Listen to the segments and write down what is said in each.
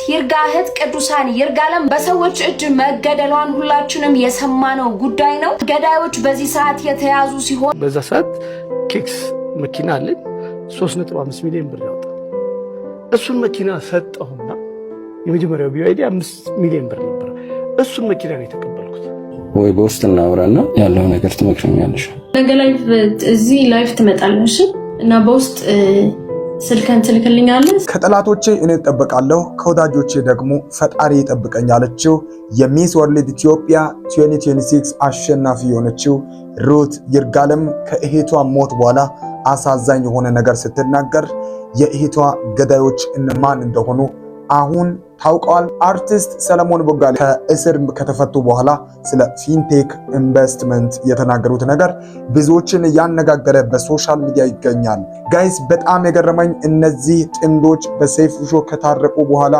ይርጋህት ቅዱሳን ይርጋለም በሰዎች እጅ መገደሏን ሁላችንም የሰማነው ጉዳይ ነው። ገዳዮች በዚህ ሰዓት የተያዙ ሲሆን በዛ ሰዓት ኬክስ መኪና አለኝ 3.5 ሚሊዮን ብር ያወጣ እሱን መኪና ሰጠሁና የመጀመሪያው ቢዋይዲ 5 ሚሊዮን ብር ነበር። እሱን መኪና ነው የተቀበልኩት። ወይ በውስጥ እናወራና ያለው ነገር ትመክረኛለሽ። ነገ ላይፍ እዚህ ላይፍ ትመጣለሽ እና በውስጥ ስልከን ትልክልኛለሽ። ከጠላቶቼ እኔ እጠብቃለሁ ከወዳጆቼ ደግሞ ፈጣሪ ይጠብቀኛለችው የሚስ ወርልድ ኢትዮጵያ 2026 አሸናፊ የሆነችው ሩት ይርጋለም ከእህቷ ሞት በኋላ አሳዛኝ የሆነ ነገር ስትናገር የእህቷ ገዳዮች እነማን እንደሆኑ አሁን ታውቀዋል። አርቲስት ሰለሞን ቦጋለ ከእስር ከተፈቱ በኋላ ስለ ፊንቴክ ኢንቨስትመንት የተናገሩት ነገር ብዙዎችን ያነጋገረ በሶሻል ሚዲያ ይገኛል። ጋይስ በጣም የገረመኝ እነዚህ ጥንዶች በሰይፉ ሾው ከታረቁ በኋላ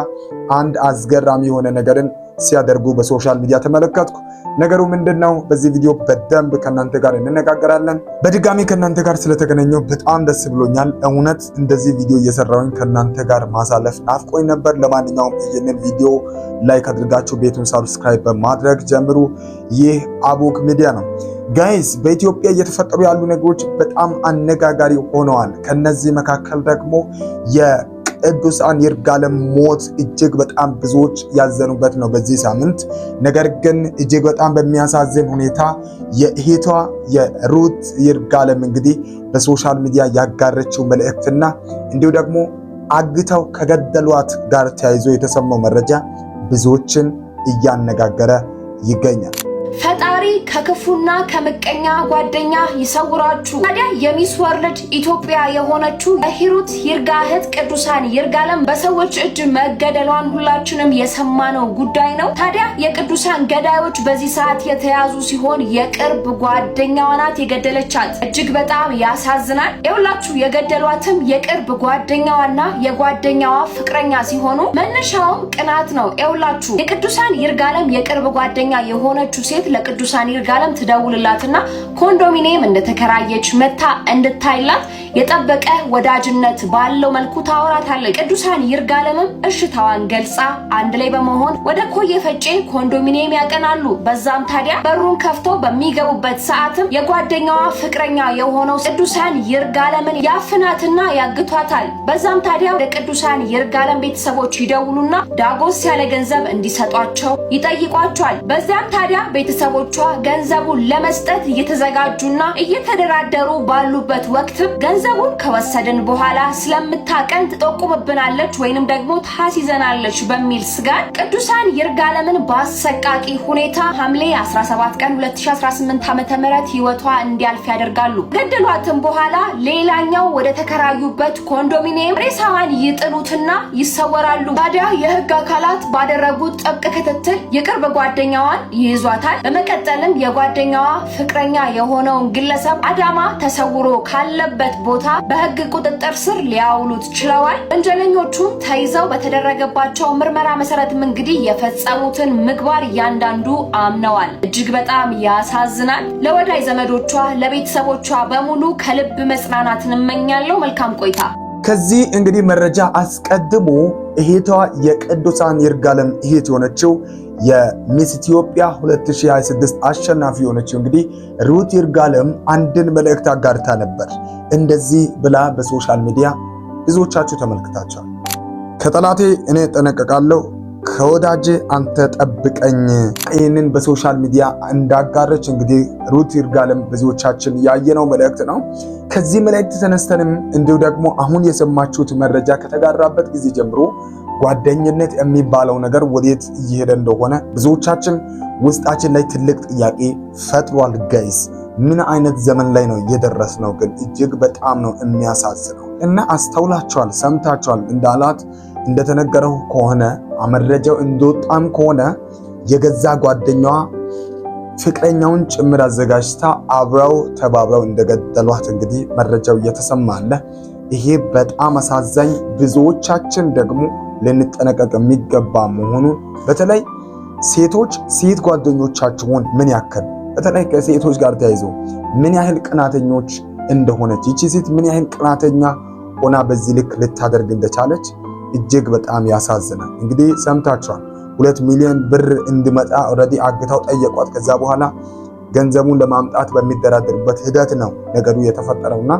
አንድ አስገራሚ የሆነ ነገርን ሲያደርጉ በሶሻል ሚዲያ ተመለከትኩ። ነገሩ ምንድነው? በዚህ ቪዲዮ በደንብ ከናንተ ጋር እንነጋገራለን። በድጋሚ ከናንተ ጋር ስለተገናኘው በጣም ደስ ብሎኛል። እውነት እንደዚህ ቪዲዮ እየሰራሁኝ ከናንተ ጋር ማሳለፍ ናፍቆኝ ነበር። ለማንኛውም ይህንን ቪዲዮ ላይክ አድርጋችሁ ቤቱን ሰብስክራይብ በማድረግ ጀምሩ። ይህ አቡክ ሚዲያ ነው። ጋይስ በኢትዮጵያ እየተፈጠሩ ያሉ ነገሮች በጣም አነጋጋሪ ሆነዋል። ከነዚህ መካከል ደግሞ ቅዱሳን ይርጋለም ሞት እጅግ በጣም ብዙዎች ያዘኑበት ነው በዚህ ሳምንት። ነገር ግን እጅግ በጣም በሚያሳዝን ሁኔታ የእህቷ የሩት ይርጋለም እንግዲህ በሶሻል ሚዲያ ያጋረችው መልእክትና እንዲሁ ደግሞ አግተው ከገደሏት ጋር ተያይዞ የተሰማው መረጃ ብዙዎችን እያነጋገረ ይገኛል። ፈጣሪ ከክፉና ከምቀኛ ጓደኛ ይሰውራችሁ። ታዲያ የሚስ ወርልድ ኢትዮጵያ የሆነችው የሂሩት ይርጋህት ቅዱሳን ይርጋለም በሰዎች እጅ መገደሏን ሁላችንም የሰማነው ጉዳይ ነው። ታዲያ የቅዱሳን ገዳዮች በዚህ ሰዓት የተያዙ ሲሆን የቅርብ ጓደኛዋ ናት የገደለቻት። እጅግ በጣም ያሳዝናል። ይኸውላችሁ የገደሏትም የቅርብ ጓደኛዋና የጓደኛዋ ፍቅረኛ ሲሆኑ መነሻውም ቅናት ነው። ይኸውላችሁ የቅዱሳን ይርጋለም የቅርብ ጓደኛ የሆነችው ሴት ለቅዱሳን ይርጋለም ትደውልላትና ኮንዶሚኒየም እንደተከራየች መታ እንድታይላት የጠበቀ ወዳጅነት ባለው መልኩ ታወራታለች። ቅዱሳን ይርጋለምም እሽታዋን ገልጻ አንድ ላይ በመሆን ወደ ኮዬ ፈጬ ኮንዶሚኒየም ያቀናሉ። በዛም ታዲያ በሩን ከፍተው በሚገቡበት ሰዓትም የጓደኛዋ ፍቅረኛ የሆነው ቅዱሳን ይርጋለምን ያፍናትና ያግቷታል። በዛም ታዲያ ወደ ቅዱሳን ይርጋለም ቤተሰቦች ይደውሉና ዳጎስ ያለ ገንዘብ እንዲሰጧቸው ይጠይቋቸዋል። በዛም ታዲያ ቤተሰቦቿ ገንዘቡን ለመስጠት እየተዘጋጁና እየተደራደሩ ባሉበት ወቅት ገንዘቡን ከወሰድን በኋላ ስለምታቀን ትጠቁምብናለች ወይንም ደግሞ ታሲዘናለች በሚል ስጋት ቅዱሳን ይርጋለምን በአሰቃቂ ሁኔታ ሐምሌ 17 ቀን 2018 ዓ.ም ህይወቷ እንዲያልፍ ያደርጋሉ። ገደሏትም በኋላ ሌላኛው ወደ ተከራዩበት ኮንዶሚኒየም ሬሳዋን ይጥሉትና ይሰወራሉ። ታዲያ የህግ አካላት ባደረጉት ጥብቅ ክትትል የቅርብ ጓደኛዋን ይይዟታል። በመቀጠልም የጓደኛዋ ፍቅረኛ የሆነውን ግለሰብ አዳማ ተሰውሮ ካለበት ቦታ በህግ ቁጥጥር ስር ሊያውሉት ችለዋል። ወንጀለኞቹም ተይዘው በተደረገባቸው ምርመራ መሰረትም እንግዲህ የፈጸሙትን ምግባር እያንዳንዱ አምነዋል። እጅግ በጣም ያሳዝናል። ለወዳጅ ዘመዶቿ ለቤተሰቦቿ በሙሉ ከልብ መጽናናትን እመኛለሁ። መልካም ቆይታ። ከዚህ እንግዲህ መረጃ አስቀድሞ እህቷ የቅዱሳን ይርጋለም እህት የሆነችው የሚስ ኢትዮጵያ 2026 አሸናፊ የሆነችው እንግዲህ ሩት ይርጋለም አንድን መልእክት አጋርታ ነበር። እንደዚህ ብላ በሶሻል ሚዲያ ብዙዎቻችሁ ተመልክታችኋል። ከጠላቴ እኔ እጠነቀቃለሁ ከወዳጄ አንተ ጠብቀኝ። ይህንን በሶሻል ሚዲያ እንዳጋረች እንግዲህ ሩት ይርጋለም ብዙዎቻችን ያየነው መልእክት ነው። ከዚህ መልእክት ተነስተንም እንዲሁ ደግሞ አሁን የሰማችሁት መረጃ ከተጋራበት ጊዜ ጀምሮ ጓደኝነት የሚባለው ነገር ወዴት እየሄደ እንደሆነ ብዙዎቻችን ውስጣችን ላይ ትልቅ ጥያቄ ፈጥሯል። ጋይስ ምን አይነት ዘመን ላይ ነው እየደረስነው? ግን እጅግ በጣም ነው የሚያሳዝነው። እና አስተውላችኋል፣ ሰምታችኋል። እንዳላት እንደተነገረው ከሆነ መረጃው እንደወጣም ከሆነ የገዛ ጓደኛዋ ፍቅረኛውን ጭምር አዘጋጅታ አብረው ተባብረው እንደገደሏት እንግዲህ መረጃው እየተሰማ አለ። ይሄ በጣም አሳዛኝ፣ ብዙዎቻችን ደግሞ ልንጠነቀቅ የሚገባ መሆኑን በተለይ ሴቶች ሴት ጓደኞቻችሁን ምን ያክል በተለይ ከሴቶች ጋር ተያይዞ ምን ያህል ቅናተኞች እንደሆነች ይቺ ሴት ምን ያህል ቅናተኛ ሆና በዚህ ልክ ልታደርግ እንደቻለች እጅግ በጣም ያሳዝናል። እንግዲህ ሰምታችኋል። 2 ሚሊዮን ብር እንዲመጣ ኦልሬዲ አግታው ጠየቋት። ከዛ በኋላ ገንዘቡን ለማምጣት በሚደራደርበት ሂደት ነው ነገሩ የተፈጠረውና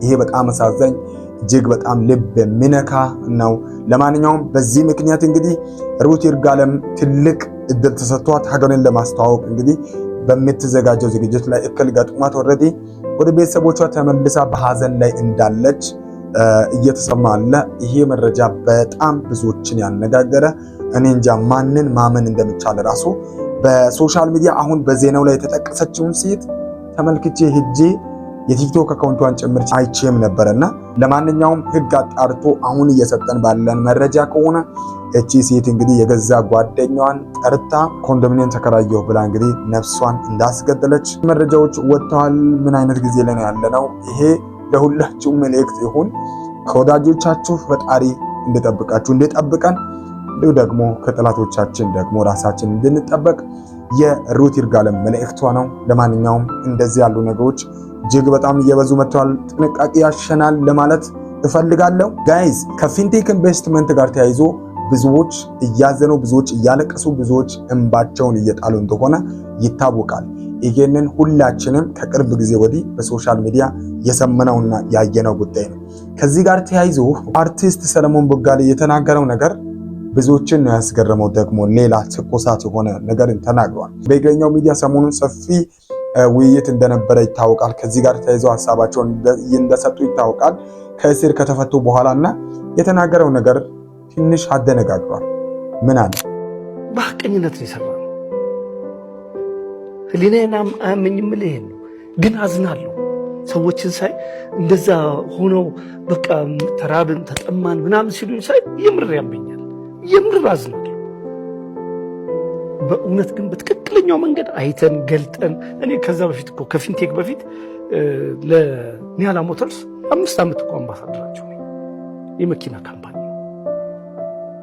ይሄ በጣም አሳዛኝ እጅግ በጣም ልብ የሚነካ ነው። ለማንኛውም በዚህ ምክንያት እንግዲህ ሩት ይርጋለም ትልቅ እድል ተሰጥቷት ሀገርን ለማስተዋወቅ እንግዲህ በምትዘጋጀው ዝግጅት ላይ እክል ገጥሟት ኦልሬዲ ወደ ቤተሰቦቿ ተመልሳ በሐዘን ላይ እንዳለች እየተሰማ አለ። ይሄ መረጃ በጣም ብዙዎችን ያነጋገረ እኔ እንጃ ማንን ማመን እንደሚቻል ራሱ በሶሻል ሚዲያ አሁን በዜናው ላይ የተጠቀሰችውን ሴት ተመልክቼ ሄጄ የቲክቶክ አካውንቷን ጭምር አይቼም ነበርና ለማንኛውም ህግ አጣርቶ አሁን እየሰጠን ባለን መረጃ ከሆነ እቺ ሴት እንግዲህ የገዛ ጓደኛዋን ጠርታ ኮንዶሚኒየም ተከራየሁ ብላ እንግዲህ ነፍሷን እንዳስገደለች መረጃዎች ወጥተዋል። ምን አይነት ጊዜ ላይ ነው ያለነው? ይሄ ለሁላችሁም መልእክት ይሁን። ከወዳጆቻችሁ ፈጣሪ እንድጠብቃችሁ እንድጠብቀን ደግሞ ከጠላቶቻችን ደግሞ ራሳችን እንድንጠበቅ የሩት ይርጋለም መልእክቷ ነው። ለማንኛውም እንደዚህ ያሉ ነገሮች እጅግ በጣም እየበዙ መጥተዋል። ጥንቃቄ ያሸናል ለማለት እፈልጋለሁ። ጋይዝ ከፊንቴክ ኢንቨስትመንት ጋር ተያይዞ ብዙዎች እያዘኑ፣ ብዙዎች እያለቀሱ፣ ብዙዎች እንባቸውን እየጣሉ እንደሆነ ይታወቃል። ይሄንን ሁላችንም ከቅርብ ጊዜ ወዲህ በሶሻል ሚዲያ የሰማነውና ያየነው ጉዳይ ነው። ከዚህ ጋር ተያይዞ አርቲስት ሰለሞን ቦጋሌ የተናገረው ነገር ብዙዎችን ነው ያስገረመው። ደግሞ ሌላ ትኩሳት የሆነ ነገርን ተናግሯል። በእግረኛው ሚዲያ ሰሞኑን ሰፊ ውይይት እንደነበረ ይታወቃል። ከዚህ ጋር ተያይዞ ሀሳባቸውን እንደሰጡ ይታወቃል። ከእስር ከተፈቱ በኋላና የተናገረው ነገር ትንሽ አደነጋግሯል። ምን አለ? በሐቀኝነት ነው የሰራው። ህሊናዬን አያመኝም ይሄን ነው። ግን አዝናለሁ ሰዎችን ሳይ እንደዛ ሆነው በቃ ተራብን ተጠማን ምናምን ሲሉኝ ሳይ የምር ያመኛል። የምር አዝናለሁ። በእውነት ግን በትክክለኛው መንገድ አይተን ገልጠን እኔ ከዛ በፊት እኮ ከፊንቴክ በፊት ለኒያላ ሞተርስ 5 ዓመት እኮ አምባሳደራቸው ነኝ። የመኪና ካምፓኒ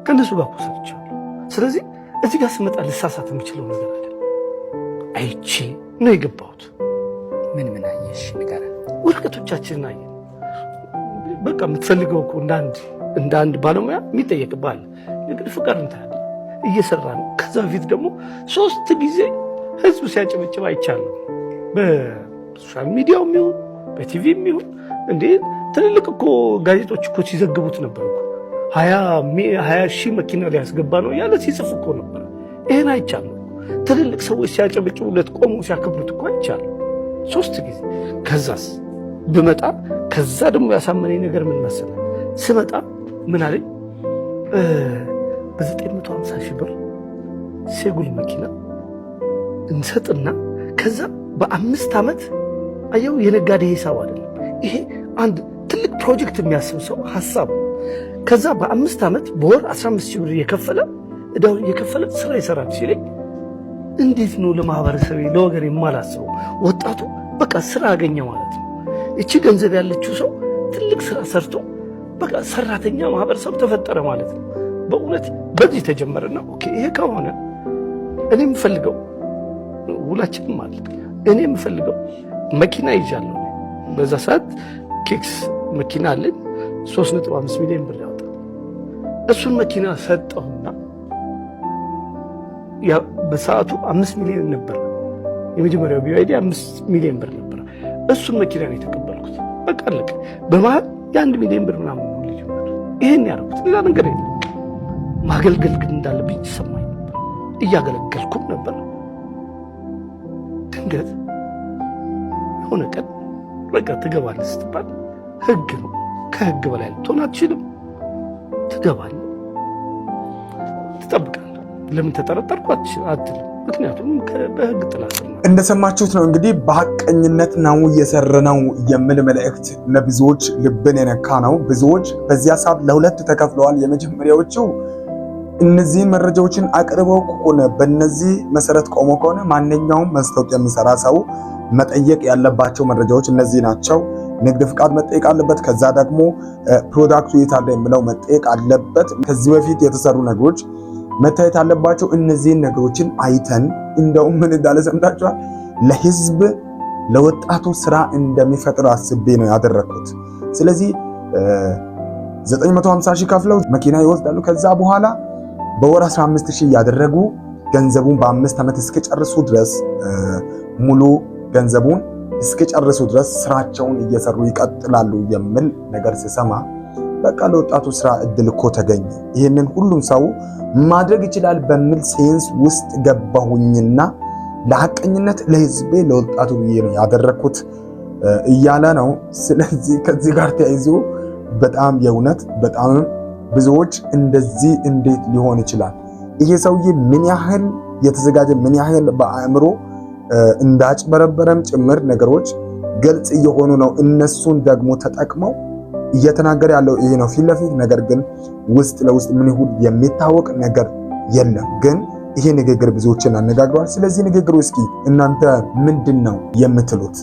ከነሱ ጋር እኮ ሰርቻለሁ። ስለዚህ እዚህ ጋር ስመጣ ልሳሳት የምችለው ነገር አይደለም። አይቼ ነው የገባሁት። ምን አየሽ? ንገረን። ወረቀቶቻችንን አየን። በቃ የምትፈልገው እኮ እንደ አንድ ባለሙያ የሚጠየቅብህ ንግድ ፍቃድ እንታያለን። እየሰራ ነው። ከዛ በፊት ደግሞ 3 ጊዜ ህዝብ ሲያጨበጭብ አይቻለሁ። በሶሻል ሚዲያው የሚሆን በቲቪ የሚሆን እንዴ ትልልቅ እኮ ጋዜጦች እኮ ሲዘግቡት ነበር እኮ 20 ሺህ መኪና ሊያስገባ ነው ያለ ሲጽፍ እኮ ነበር። ይሄን አይቻለሁ። ትልልቅ ሰዎች ሲያጨበጭቡለት ቆሞ ሲያከብሩት እኮ አይቻለሁ 3 ጊዜ። ከዛስ ብመጣ ከዛ ደግሞ ያሳመነኝ ነገር ምን መሰለህ? ስመጣ ምን አለኝ? በ950 ሺህ ብር ሴጉል መኪና እንሰጥና ከዛ በ5 ዓመት አየው። የነጋዴ ሂሳብ አይደለም ይሄ፣ አንድ ትልቅ ፕሮጀክት የሚያስብ ሰው ሐሳብ። ከዛ በ5 ዓመት በወር 15 ሺህ ብር የከፈለ ስራ ይሰራል ሲለኝ እንዴት ነው ለማህበረሰብ ለወገን የማላስበው? ወጣቱ በቃ ስራ አገኘ ማለት ነው። እቺ ገንዘብ ያለችው ሰው ትልቅ ስራ ሰርቶ በቃ ሰራተኛ ማህበረሰብ ተፈጠረ ማለት ነው። በእውነት በዚህ ተጀመረና ኦኬ ይሄ ከሆነ እኔ የምፈልገው ሁላችንም ማለት እኔ የምፈልገው መኪና ይዣለሁ። በዛ ሰዓት ኬክስ መኪና አለኝ 3.5 ሚሊዮን ብር ያወጣ። እሱን መኪና ሰጠሁና ያ በሰዓቱ 5 ሚሊዮን ነበር የመጀመሪያው ቢዋይዲ 5 ሚሊዮን ብር ነበር። እሱን መኪና ነው የተቀበልኩት። በቃ አለቀ። በመሃል የ1 ሚሊዮን ብር ምናምን ነው ልጅ ማለት ይሄን ያደረኩት። ሌላ ነገር የለም። ማገልገል ግን እንዳለብኝ ይሰማኝ ነበር። እያገለገልኩም ነበር። ድንገት የሆነ ቀን በቃ ትገባለህ ስትባል ህግ ነው፣ ከህግ በላይ ልትሆን አትችልም። ትገባለህ፣ ትጠብቃለህ። ለምን ተጠረጠርኩ አትልም። ምክንያቱም በህግ ጥላ ስር ነው። እንደሰማችሁት ነው እንግዲህ በሐቀኝነት ነው የሰራነው የሚል መልእክት ለብዙዎች ልብን የነካ ነው። ብዙዎች በዚያ ሰዓት ለሁለት ተከፍለዋል። የመጀመሪያዎቹ እነዚህን መረጃዎችን አቅርበው ከሆነ በእነዚህ መሰረት ቆሞ ከሆነ ማንኛውም ማስታወቂያ የሚሰራ ሰው መጠየቅ ያለባቸው መረጃዎች እነዚህ ናቸው። ንግድ ፍቃድ መጠየቅ አለበት። ከዛ ደግሞ ፕሮዳክቱ የት አለ የሚለው መጠየቅ አለበት። ከዚህ በፊት የተሰሩ ነገሮች መታየት አለባቸው። እነዚህን ነገሮችን አይተን እንደውም ምን እንዳለ ሰምታችኋል። ለህዝብ ለወጣቱ ስራ እንደሚፈጥር አስቤ ነው ያደረኩት። ስለዚህ 950,000 ከፍለው መኪና ይወስዳሉ። ከዛ በኋላ በወር 15,000 ያደረጉ ገንዘቡን በ5 ዓመት እስከጨርሱ ድረስ ሙሉ ገንዘቡን እስከጨርሱ ድረስ ስራቸውን እየሰሩ ይቀጥላሉ የሚል ነገር ሲሰማ በቃ ለወጣቱ ስራ እድል እኮ ተገኘ፣ ይሄንን ሁሉም ሰው ማድረግ ይችላል በሚል ሴንስ ውስጥ ገባሁኝና ለሐቀኝነት ለህዝቤ ለወጣቱ ብዬ ነው ያደረኩት እያለ ነው። ስለዚህ ከዚህ ጋር ተያይዞ በጣም የእውነት በጣም ብዙዎች እንደዚህ እንዴት ሊሆን ይችላል? ይሄ ሰውዬ ምን ያህል የተዘጋጀ ምን ያህል በአእምሮ እንዳጭበረበረም ጭምር ነገሮች ግልጽ እየሆኑ ነው። እነሱን ደግሞ ተጠቅመው እየተናገረ ያለው ይሄ ነው ፊት ለፊት። ነገር ግን ውስጥ ለውስጥ ምን ይሁን የሚታወቅ ነገር የለም። ግን ይሄ ንግግር ብዙዎችን አነጋግሯል። ስለዚህ ንግግሩ እስኪ እናንተ ምንድነው የምትሉት?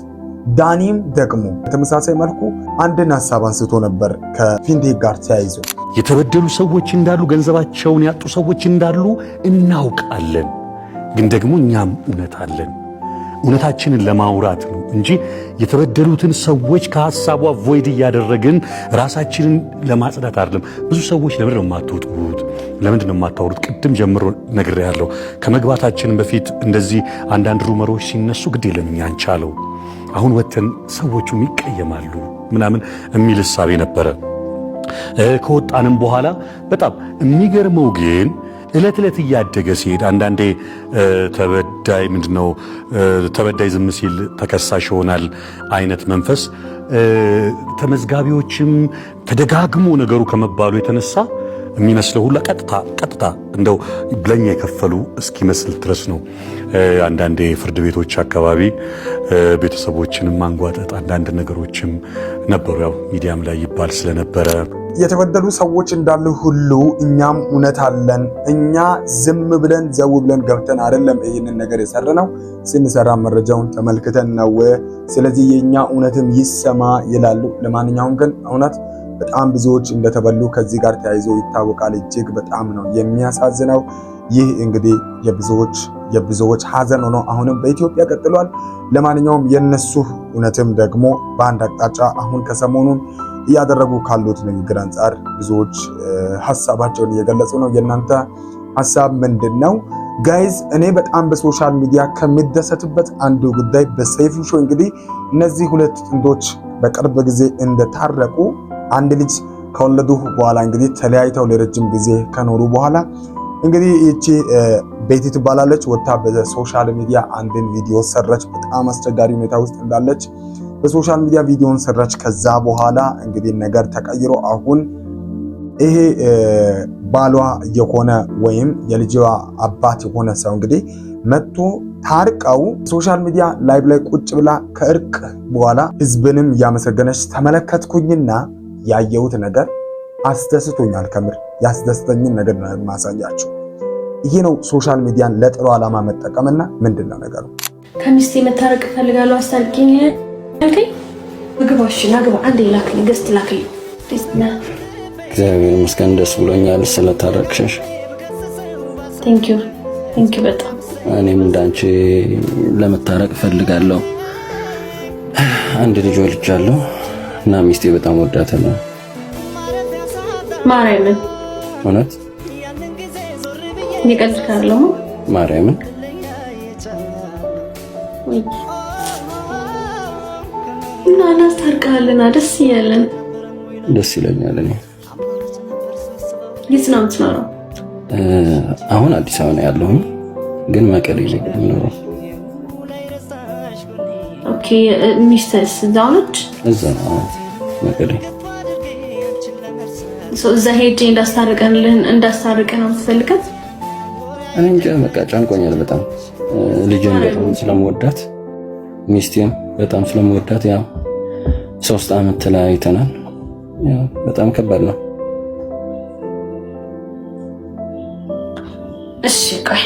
ዳኒም ደግሞ በተመሳሳይ መልኩ አንድን ሐሳብ አንስቶ ነበር ከፊንቴክ ጋር ተያይዞ። የተበደሉ ሰዎች እንዳሉ፣ ገንዘባቸውን ያጡ ሰዎች እንዳሉ እናውቃለን። ግን ደግሞ እኛም እውነት አለን። እውነታችንን ለማውራት ነው እንጂ የተበደሉትን ሰዎች ከሐሳቡ ቮይድ እያደረግን ራሳችንን ለማጽዳት አይደለም። ብዙ ሰዎች ለምን ነው የማትወጡት? ለምንድን ነው የማታወሩት? ቅድም ጀምሮ ነግሬያለሁ። ከመግባታችን በፊት እንደዚህ አንዳንድ ሩመሮች ሲነሱ ግድ የለም እኛ እንቻለው፣ አሁን ወተን ሰዎቹም ይቀየማሉ ምናምን የሚል እሳቤ ነበረ። ከወጣንም በኋላ በጣም የሚገርመው ግን እለት እለት እያደገ ሲሄድ አንዳንዴ ተበዳይ ዝም ሲል ተከሳሽ ይሆናል አይነት መንፈስ ተመዝጋቢዎችም ተደጋግሞ ነገሩ ከመባሉ የተነሳ የሚመስለው ሁላ ቀጥታ እንደው ብለኛ የከፈሉ እስኪመስል ድረስ ነው። አንዳንዴ ፍርድ ቤቶች አካባቢ ቤተሰቦችንም ማንጓጠጥ አንዳንድ ነገሮችም ነበሩ። ያው ሚዲያም ላይ ይባል ስለነበረ የተበደሉ ሰዎች እንዳሉ ሁሉ እኛም እውነት አለን። እኛ ዝም ብለን ዘው ብለን ገብተን አይደለም ይህንን ነገር የሰራነው፣ ስንሰራ መረጃውን ተመልክተን ነው። ስለዚህ የኛ እውነትም ይሰማ ይላሉ። ለማንኛውም ግን እውነት በጣም ብዙዎች እንደተበሉ ከዚህ ጋር ተያይዞ ይታወቃል። እጅግ በጣም ነው የሚያሳዝነው። ይህ እንግዲህ የብዙዎች ሀዘን ሆኖ አሁንም በኢትዮጵያ ቀጥሏል። ለማንኛውም የነሱ እውነትም ደግሞ በአንድ አቅጣጫ አሁን ከሰሞኑን እያደረጉ ካሉት ንግግር አንጻር ብዙዎች ሐሳባቸውን እየገለጹ ነው። የእናንተ ሐሳብ ምንድነው ጋይዝ? እኔ በጣም በሶሻል ሚዲያ ከሚደሰትበት አንዱ ጉዳይ በሰይፉ ሾው እንግዲህ እነዚህ ሁለት ጥንዶች በቅርብ ጊዜ እንደታረቁ አንድ ልጅ ከወለዱ በኋላ እንግዲህ ተለያይተው ለረጅም ጊዜ ከኖሩ በኋላ እንግዲህ እቺ ቤቲ ትባላለች ወጣ በሶሻል ሚዲያ አንድን ቪዲዮ ሰራች። በጣም አስቸጋሪ ሁኔታ ውስጥ እንዳለች በሶሻል ሚዲያ ቪዲዮን ሰራች። ከዛ በኋላ እንግዲህ ነገር ተቀይሮ አሁን ይሄ ባሏ የሆነ ወይም የልጅዋ አባት የሆነ ሰው እንግዲህ መጥቶ ታርቀው ሶሻል ሚዲያ ላይቭ ላይ ቁጭ ብላ ከእርቅ በኋላ ህዝብንም እያመሰገነች ተመለከትኩኝና ያየሁት ነገር አስደስቶኛል። ከምር ያስደስተኝን ነገር ነው ማሳያችሁ። ይሄ ነው ሶሻል ሚዲያን ለጥሩ ዓላማ መጠቀምና ምንድነው ነገሩ? ከሚስቴ መታረቅ ፈልጋለሁ አስታርቂኝ አልከኝ። ምግባሽ ናግባ አንዴ ላክልኝ፣ ገስት ላክልኝ። እግዚአብሔር ይመስገን ደስ ብሎኛል ስለታረቅሽ። ቴንክ ዩ በጣም እኔም እንዳንቺ ለመታረቅ ፈልጋለሁ። አንድ ልጅ ወልጃለሁ እና ሚስቴ በጣም ወዳታለሁ። ማርያምን እውነት ይቀጥል ካለው ማርያምን ወይ እና እናስታርቃለና ደስ ይላል። ደስ ይለኛል። እኔ የት ነው የምትኖረው? አሁን አዲስ አበባ ነው ያለሁኝ፣ ግን መቀሌ ነው የምኖረው። ኦኬ ሚስትስ እዛው ነች? እዛ ነው መቀሌ። እዛ ሄጄ እንዳስታርቀን ነው የምትፈልጋት? እኔ እንጃ በቃ ጫንቆኛል በጣም። ልጅን በጣም ስለምወዳት ሚስቴን በጣም ስለምወዳት ያው 3 ዓመት ተለያይተናል። ያው በጣም ከባድ ነው። እሺ ቆይ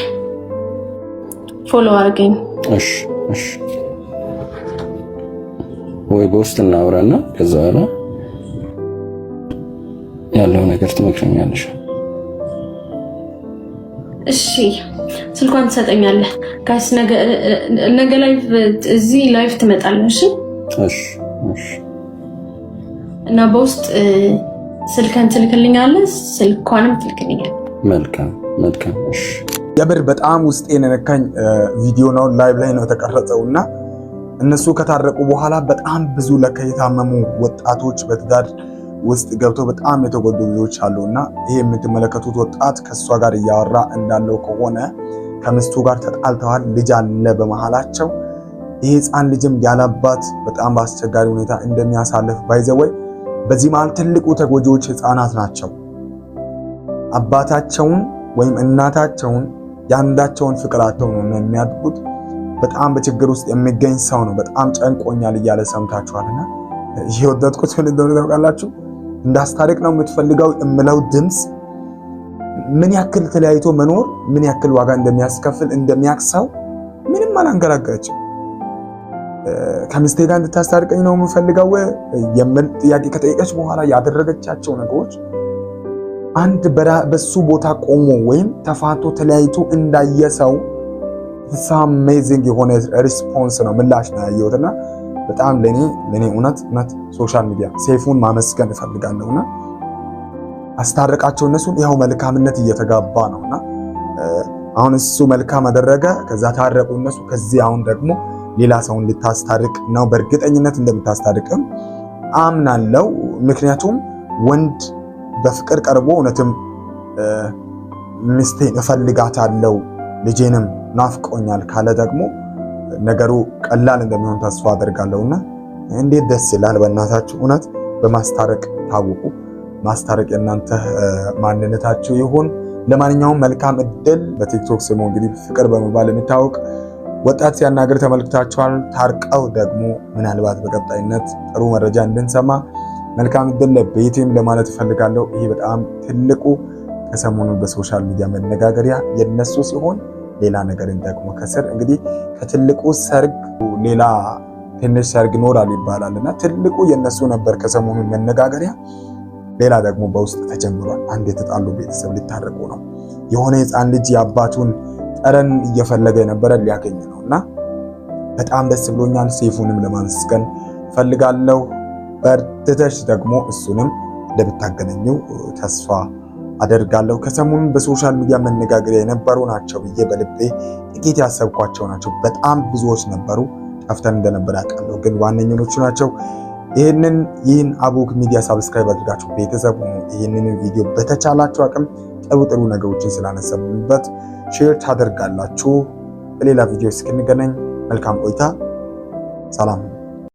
ፎሎ አድርገኝ። እሺ ወይ በውስጥ እናውራና ከዛ በኋላ ያለው ነገር ትመክረኛለሽ። እሺ ስልኳን ትሰጠኛለህ? ጋይስ ነገ ላይቭ እዚህ ላይቭ ትመጣለህ? እሺ እሺ እና በውስጥ ስልክን ትልክልኛለህ፣ ስልኳንም ትልክልኛለህ። መልካም እሺ። የምር በጣም ውስጤን የነካኝ ቪዲዮ ነው። ላይቭ ላይ ነው የተቀረጸውና እነሱ ከታረቁ በኋላ በጣም ብዙ የታመሙ ወጣቶች በትዳር ውስጥ ገብተው በጣም የተጎዱ ልጆች አሉና ይሄ የምትመለከቱት ወጣት ከሷ ጋር እያወራ እንዳለው ከሆነ ከሚስቱ ጋር ተጣልተዋል። ልጅ አለ በመሃላቸው። ይሄ ሕፃን ልጅም ያላባት በጣም በአስቸጋሪ ሁኔታ እንደሚያሳልፍ ባይዘወይ በዚህ መሃል ትልቁ ተጎጂዎች ሕፃናት ናቸው። አባታቸውን ወይም እናታቸውን ያንዳቸውን ፍቅር አጥተው ነው የሚያድጉት። በጣም በችግር ውስጥ የሚገኝ ሰው ነው። በጣም ጨንቆኛል እያለ ሰምታችኋልና የወደድኩት ምን እንደሆነ ታውቃላችሁ? እንዳስታርቅ ነው የምትፈልገው የምለው ድምፅ ምን ያክል ተለያይቶ መኖር ምን ያክል ዋጋ እንደሚያስከፍል እንደሚያክሰው ምንም አላንገራገረችም። ከሚስቴ ጋር እንድታስታርቀኝ ነው የምፈልገው የሚል ጥያቄ ከጠየቀች በኋላ ያደረገቻቸው ነገሮች አንድ በሱ ቦታ ቆሞ ወይም ተፋቶ ተለያይቶ እንዳየ ሰው አሜዚንግ የሆነ ሪስፖንስ ነው ምላሽ ነው ያየሁትና በጣም ለኔ እውነት ሶሻል ሚዲያ ሴፉን ማመስገን እፈልጋለሁና አስታረቃቸው እነሱን። ያው መልካምነት እየተጋባ ነውና አሁን እሱ መልካም አደረገ፣ ከዛ ታረቁ እነሱ። ከዚህ አሁን ደግሞ ሌላ ሰው እንድታስታርቅ ነው። በእርግጠኝነት እንደምታስታርቅም አምናለሁ። ምክንያቱም ወንድ በፍቅር ቀርቦ እውነትም ሚስቴን እፈልጋታለሁ ልጄንም ናፍቆኛል ካለ ደግሞ ነገሩ ቀላል እንደሚሆን ተስፋ አደርጋለሁና እንዴት ደስ ይላል። በእናታችሁ እውነት በማስታረቅ ታውቁ። ማስታረቅ የእናንተ ማንነታችሁ ይሁን። ለማንኛውም መልካም እድል። በቲክቶክ ስሙ እንግዲህ ፍቅር በመባል የሚታወቅ ወጣት ሲያናገር ተመልክታችኋል። ታርቀው ደግሞ ምናልባት በቀጣይነት ጥሩ መረጃ እንድንሰማ መልካም እድል ለቤቴም ለማለት እፈልጋለሁ። ይሄ በጣም ትልቁ ከሰሞኑ በሶሻል ሚዲያ መነጋገሪያ የነሱ ሲሆን ሌላ ነገርን ደግሞ ከስር እንግዲህ ከትልቁ ሰርግ ሌላ ትንሽ ሰርግ ኖራል ይባላልና ትልቁ የነሱ ነበር ከሰሞኑ መነጋገሪያ። ሌላ ደግሞ በውስጥ ተጀምሯል። አንድ የተጣሉ ቤተሰብ ሊታረቁ ነው። የሆነ ሕፃን ልጅ የአባቱን ጠረን እየፈለገ የነበረ ሊያገኝ ነውና በጣም ደስ ብሎኛል። ሴፉንም ለማመስገን ፈልጋለሁ። በርትተሽ ደግሞ እሱንም እንደምታገናኙ ተስፋ አደርጋለሁ። ከሰሞኑ በሶሻል ሚዲያ መነጋገሪያ የነበሩ ናቸው ብዬ በልቤ ጥቂት ያሰብኳቸው ናቸው። በጣም ብዙዎች ነበሩ፣ ጠፍተን እንደነበር አውቃለሁ፣ ግን ዋነኞቹ ናቸው። ይህን አቡክ ሚዲያ ሳብስክራይብ አድርጋችሁ ቤተሰብ ሁኑ። ይህንን ቪዲዮ በተቻላችሁ አቅም ጥሩ ነገሮችን ስላነሳንበት ሼር ታደርጋላችሁ። በሌላ ቪዲዮ እስክንገናኝ መልካም ቆይታ። ሰላም።